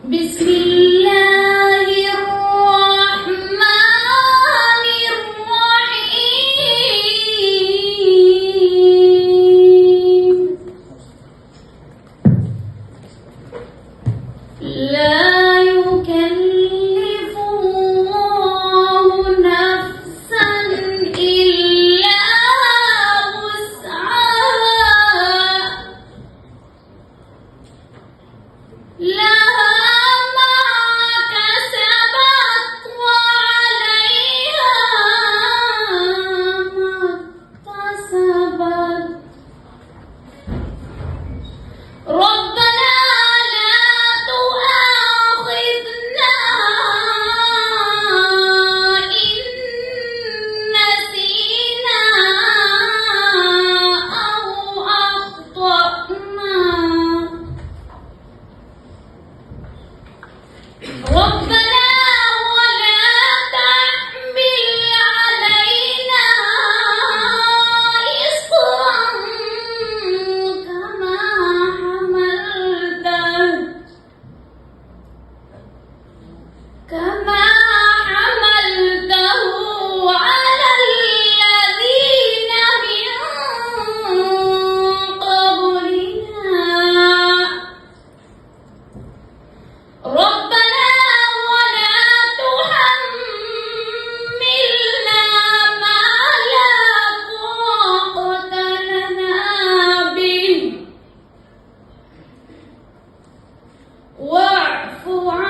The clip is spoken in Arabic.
بسم الله الرحمن الرحيم لا يكلف الله نفسا إلا وسعها لها ما كسبت وعليها ما اكتسبت ربنا لا تؤاخذنا إن نسينا أو أخطأنا ربنا ولا تحمل علينا إصرا كما حملته على الذين من قبلنا ربنا ولا تحملنا ما لا طاقة لنا به واعف عنا